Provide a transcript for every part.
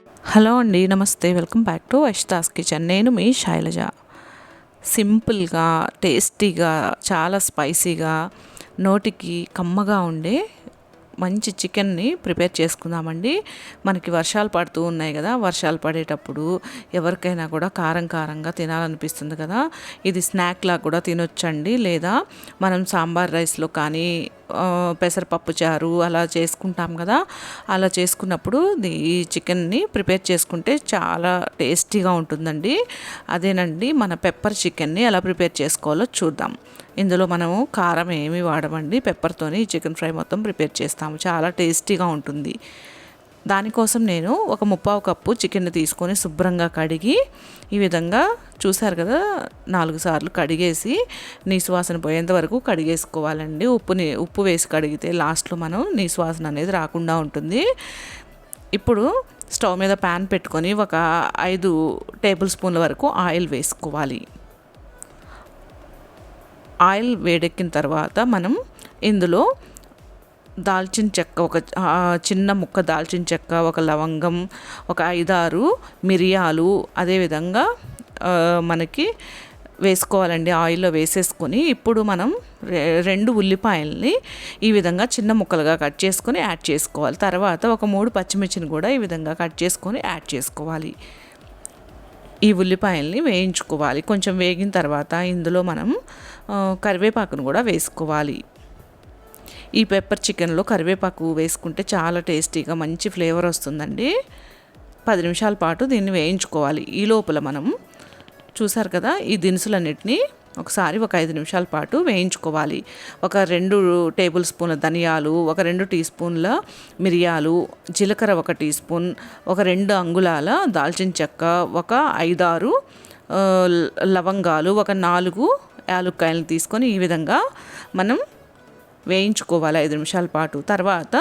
Hello అండి, నమస్తే. Welcome back to Ashita's kitchen. నేను మీ శైలజ. సింపుల్గా, టేస్టీగా, చాలా స్పైసీగా, నోటికి కమ్మగా ఉండే మంచి చికెన్ని ప్రిపేర్ చేసుకుందామండి. మనకి వర్షాలు పడుతూ ఉన్నాయి కదా, వర్షాలు పడేటప్పుడు ఎవరికైనా కూడా కారం కారంగా తినాలనిపిస్తుంది కదా. ఇది స్నాక్ లాగా కూడా తినొచ్చండి. లేదా మనం సాంబార్ రైస్లో కానీ పెసరపప్పు చారు అలా చేసుకుంటాం కదా, అలా చేసుకున్నప్పుడు ఈ చికెన్ని ప్రిపేర్ చేసుకుంటే చాలా టేస్టీగా ఉంటుందండి. అదేనండి, మన పెప్పర్ చికెన్ని ఎలా ప్రిపేర్ చేసుకోవాలో చూద్దాం. ఇందులో మనము కారం ఏమీ వాడమండి, పెప్పర్తోని చికెన్ ఫ్రై మొత్తం ప్రిపేర్ చేస్తాము. చాలా టేస్టీగా ఉంటుంది. దానికోసం నేను ఒక 1/4 కప్పు చికెన్ని తీసుకొని శుభ్రంగా కడిగి ఈ విధంగా చూసారు కదా 4 సార్లు కడిగేసి నీసు వాసన పోయేంత వరకు కడిగేసుకోవాలండి. ఉప్పు వేసి కడిగితే లాస్ట్లో మనం నీసు వాసన అనేది రాకుండా ఉంటుంది. ఇప్పుడు స్టవ్ మీద ప్యాన్ పెట్టుకొని ఒక 5 టేబుల్ స్పూన్ల వరకు ఆయిల్ వేసుకోవాలి. ఆయిల్ వేడెక్కిన తర్వాత మనం ఇందులో దాల్చిన చెక్క, ఒక చిన్న ముక్క దాల్చిన చెక్క, ఒక లవంగం, ఒక 5-6 మిరియాలు అదేవిధంగా మనకి వేసుకోవాలండి. ఆయిల్లో వేసేసుకొని ఇప్పుడు మనం 2 ఉల్లిపాయల్ని ఈ విధంగా చిన్న ముక్కలుగా కట్ చేసుకొని యాడ్ చేసుకోవాలి. తర్వాత ఒక 3 పచ్చిమిర్చిని కూడా ఈ విధంగా కట్ చేసుకొని యాడ్ చేసుకోవాలి. ఈ ఉల్లిపాయల్ని వేయించుకోవాలి. కొంచెం వేగిన తర్వాత ఇందులో మనం కరివేపాకును కూడా వేసుకోవాలి. ఈ పెప్పర్ చికెన్లో కరివేపాకు వేసుకుంటే చాలా టేస్టీగా మంచి ఫ్లేవర్ వస్తుందండి. 10 నిమిషాల పాటు దీన్ని వేయించుకోవాలి. ఈ లోపల మనం చూసారు కదా, ఈ దినుసులన్నిటినీ ఒకసారి ఒక 5 నిమిషాల పాటు వేయించుకోవాలి. ఒక 2 టేబుల్ స్పూన్ల ధనియాలు, ఒక 2 టీ స్పూన్ల మిరియాలు, జీలకర్ర 1 టీ స్పూన్, ఒక 2 అంగుళాల దాల్చిన చెక్క, ఒక 5-6 లవంగాలు, ఒక 4 యాలుక్కాయలను తీసుకొని ఈ విధంగా మనం వేయించుకోవాలి 5 నిమిషాల పాటు. తర్వాత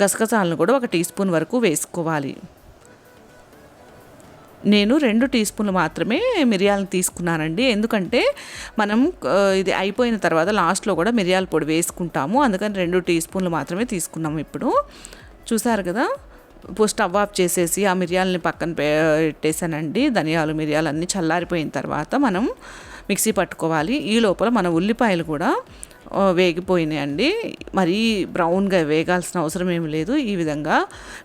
గసగసాలను కూడా 1 టీ స్పూన్ వరకు వేసుకోవాలి. నేను 2 టీ స్పూన్లు మాత్రమే మిరియాలను తీసుకున్నానండి. ఎందుకంటే మనం ఇది అయిపోయిన తర్వాత లాస్ట్లో కూడా మిరియాల పొడి వేసుకుంటాము. అందుకని 2 టీ స్పూన్లు మాత్రమే తీసుకున్నాము. ఇప్పుడు చూసారు కదా, ఇప్పుడు స్టవ్ ఆఫ్ చేసేసి ఆ మిరియాలని పక్కన పెట్టేసానండి. ధనియాలు మిరియాలు అన్నీ చల్లారిపోయిన తర్వాత మనం మిక్సీ పట్టుకోవాలి. ఈ లోపల మన ఉల్లిపాయలు కూడా వేగిపోయినాయండి. మరీ బ్రౌన్గా వేగాల్సిన అవసరం ఏమి లేదు. ఈ విధంగా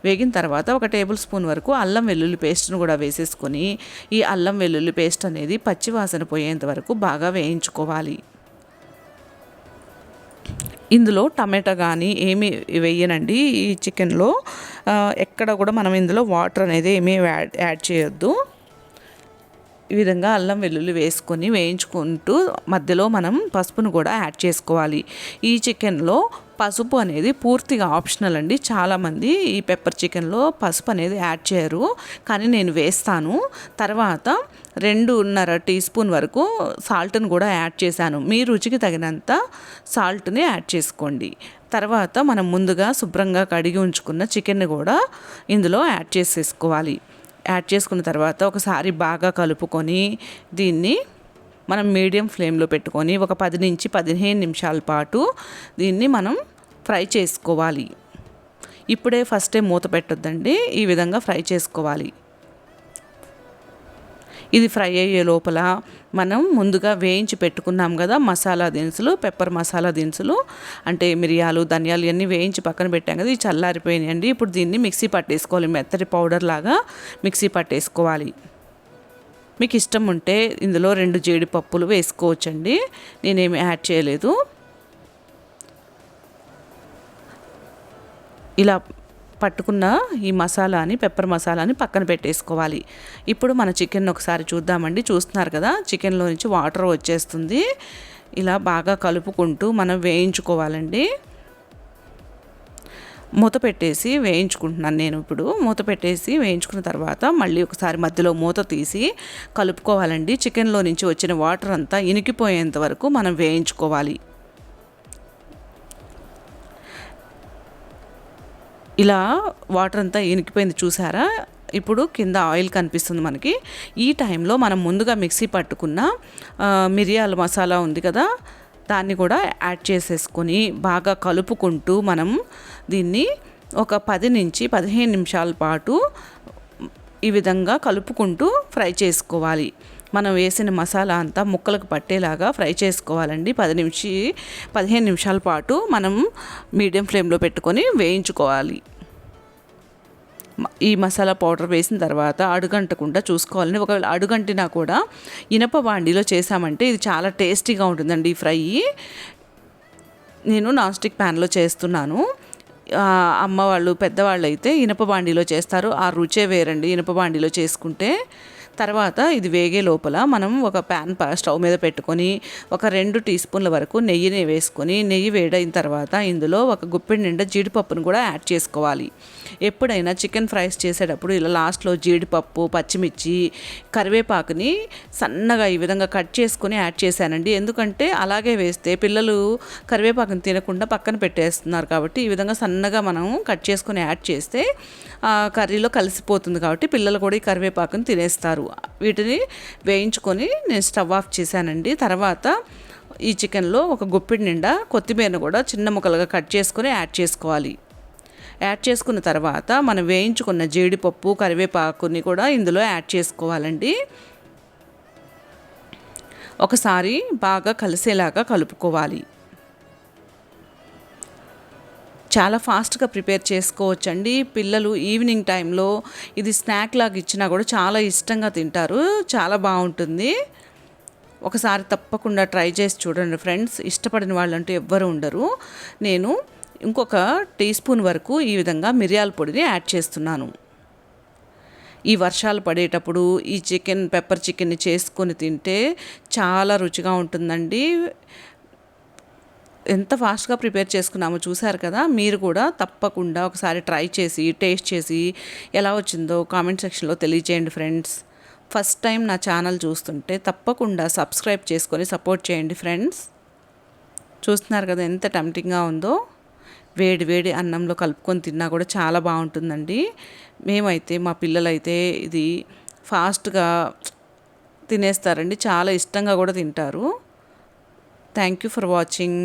వేగిన తర్వాత ఒక టేబుల్ స్పూన్ వరకు అల్లం వెల్లుల్లి పేస్ట్ను కూడా వేసేసుకొని ఈ అల్లం వెల్లుల్లి పేస్ట్ అనేది పచ్చివాసన పోయేంత వరకు బాగా వేయించుకోవాలి. ఇందులో టమాటా కానీ ఏమీ వేయనండి. ఈ చికెన్లో ఎక్కడ కూడా మనం ఇందులో వాటర్ అనేది ఏమీ యాడ్ చేయొద్దు. ఈ విధంగా అల్లం వెల్లుల్లి వేసుకొని వేయించుకుంటూ మధ్యలో మనం పసుపును కూడా యాడ్ చేసుకోవాలి. ఈ చికెన్లో పసుపు అనేది పూర్తిగా ఆప్షనల్ అండి. చాలామంది ఈ పెప్పర్ చికెన్లో పసుపు అనేది యాడ్ చేయరు, కానీ నేను వేస్తాను. తర్వాత 2.5 టీ స్పూన్ వరకు సాల్ట్ని కూడా యాడ్ చేశాను. మీ రుచికి తగినంత సాల్ట్ని యాడ్ చేసుకోండి. తర్వాత మనం ముందుగా శుభ్రంగా కడిగి ఉంచుకున్న చికెన్ని కూడా ఇందులో యాడ్ చేసేసుకోవాలి. యాడ్ చేసుకున్న తర్వాత ఒకసారి బాగా కలుపుకొని దీన్ని మనం మీడియం ఫ్లేమ్లో పెట్టుకొని ఒక 10 నుంచి 15 నిమిషాల పాటు దీన్ని మనం ఫ్రై చేసుకోవాలి. ఇప్పుడే ఫస్టే మూత పెట్టొద్దండి, ఈ విధంగా ఫ్రై చేసుకోవాలి. ఇది ఫ్రై అయ్యే లోపల మనం ముందుగా వేయించి పెట్టుకున్నాం కదా మసాలా దినుసులు, పెప్పర్ మసాలా దినుసులు అంటే మిరియాలు, ధనియాలు ఇవన్నీ వేయించి పక్కన పెట్టాం కదా, ఇవి చల్లారిపోయినాయండి. ఇప్పుడు దీన్ని మిక్సీ పట్టేసుకోవాలి. మెత్తటి పౌడర్ లాగా మిక్సీ పట్టేసుకోవాలి. మీకు ఇష్టం ఉంటే ఇందులో 2 జీడిపప్పులు వేసుకోవచ్చండి. నేనేమి యాడ్ చేయలేదు. ఇలా పట్టుకున్న ఈ మసాలాని, పెప్పర్ మసాలాని పక్కన పెట్టేసుకోవాలి. ఇప్పుడు మన చికెన్ ఒకసారి చూద్దామండి. చూస్తున్నారు కదా, చికెన్లో నుంచి వాటర్ వచ్చేస్తుంది. ఇలా బాగా కలుపుకుంటూ మనం వేయించుకోవాలండి. మూత పెట్టేసి వేయించుకుంటున్నాను నేను. ఇప్పుడు మూత పెట్టేసి వేయించుకున్న తర్వాత మళ్ళీ ఒకసారి మధ్యలో మూత తీసి కలుపుకోవాలండి. చికెన్లో నుంచి వచ్చిన వాటర్ అంతా ఇనికిపోయేంత వరకు మనం వేయించుకోవాలి. ఇలా వాటర్ అంతా ఇనికిపోయింది చూసారా. ఇప్పుడు కింద ఆయిల్ కనిపిస్తుంది మనకి. ఈ టైంలో మనం ముందుగా మిక్సీ పట్టుకున్న మిరియాల మసాలా ఉంది కదా, దాన్ని కూడా యాడ్ చేసేసుకొని బాగా కలుపుకుంటూ మనం దీన్ని ఒక 10 నుంచి 15 నిమిషాల పాటు ఈ విధంగా కలుపుకుంటూ ఫ్రై చేసుకోవాలి. మనం వేసిన మసాలా అంతా ముక్కలకు పట్టేలాగా ఫ్రై చేసుకోవాలండి. 15 నిమిషాల పాటు మనం మీడియం ఫ్లేమ్లో పెట్టుకొని వేయించుకోవాలి. ఈ మసాలా పౌడర్ వేసిన తర్వాత అడుగంటకుండా చూసుకోవాలని. ఒకవేళ అడుగంటినా కూడా ఇనప బాండీలో చేసామంటే ఇది చాలా టేస్టీగా ఉంటుందండి ఈ ఫ్రై. నేను నాన్ స్టిక్ ప్యాన్లో చేస్తున్నాను. అమ్మ వాళ్ళు పెద్దవాళ్ళు అయితే ఇనప బాండీలో చేస్తారు. ఆ రుచే వేరండి ఇనప బాండీలో చేసుకుంటే. తర్వాత ఇది వేగే లోపల మనం ఒక ప్యాన్ స్టవ్ మీద పెట్టుకొని ఒక 2 టీ స్పూన్ల వరకు నెయ్యిని వేసుకొని, నెయ్యి వేడైన తర్వాత ఇందులో ఒక గుప్పెడు నిండా జీడిపప్పును కూడా యాడ్ చేసుకోవాలి. ఎప్పుడైనా చికెన్ ఫ్రైస్ చేసేటప్పుడు ఇలా లాస్ట్లో జీడిపప్పు, పచ్చిమిర్చి, కరివేపాకుని సన్నగా ఈ విధంగా కట్ చేసుకొని యాడ్ చేశానండి. ఎందుకంటే అలాగే వేస్తే పిల్లలు కరివేపాకుని తినకుండా పక్కన పెట్టేస్తున్నారు కాబట్టి ఈ విధంగా సన్నగా మనం కట్ చేసుకొని యాడ్ చేస్తే కర్రీలో కలిసిపోతుంది కాబట్టి పిల్లలు కూడా ఈ కరివేపాకుని తినేస్తారు. వీటిని వేయించుకొని నేను స్టవ్ ఆఫ్ చేశానండి. తర్వాత ఈ చికెన్లో ఒక గుప్పెడు నిండా కొత్తిమీరను కూడా చిన్న ముక్కలుగా కట్ చేసుకొని యాడ్ చేసుకోవాలి. యాడ్ చేసుకున్న తర్వాత మనం వేయించుకున్న జీడిపప్పు, కరివేపాకుని కూడా ఇందులో యాడ్ చేసుకోవాలండి. ఒకసారి బాగా కలిసేలాగా కలుపుకోవాలి. చాలా ఫాస్ట్గా ప్రిపేర్ చేసుకోవచ్చండి. పిల్లలు ఈవినింగ్ టైంలో ఇది స్నాక్ లాగా ఇచ్చినా కూడా చాలా ఇష్టంగా తింటారు. చాలా బాగుంటుంది. ఒకసారి తప్పకుండా ట్రై చేసి చూడండి ఫ్రెండ్స్. ఇష్టపడిన వాళ్ళంటూ ఎవ్వరు ఉండరు. నేను ఇంకొక టీ స్పూన్ వరకు ఈ విధంగా మిరియాల పొడిని యాడ్ చేస్తున్నాను. ఈ వర్షాలు పడేటప్పుడు ఈ పెప్పర్ చికెన్ని చేసుకొని తింటే చాలా రుచిగా ఉంటుందండి. ఎంత ఫాస్ట్గా ప్రిపేర్ చేసుకున్నామో చూసారు కదా. మీరు కూడా తప్పకుండా ఒకసారి ట్రై చేసి టేస్ట్ చేసి ఎలా వచ్చిందో కామెంట్ సెక్షన్లో తెలియజేయండి ఫ్రెండ్స్. ఫస్ట్ టైం నా ఛానల్ చూస్తుంటే తప్పకుండా సబ్స్క్రైబ్ చేసుకొని సపోర్ట్ చేయండి ఫ్రెండ్స్. చూస్తున్నారు కదా ఎంత టెంప్టింగ్గా ఉందో. వేడి వేడి అన్నంలో కలుపుకొని తిన్నా కూడా చాలా బాగుంటుందండి. మేమైతే మా పిల్లలైతే ఇది ఫాస్ట్గా తినేస్తారండి. చాలా ఇష్టంగా కూడా తింటారు. Thank you for watching.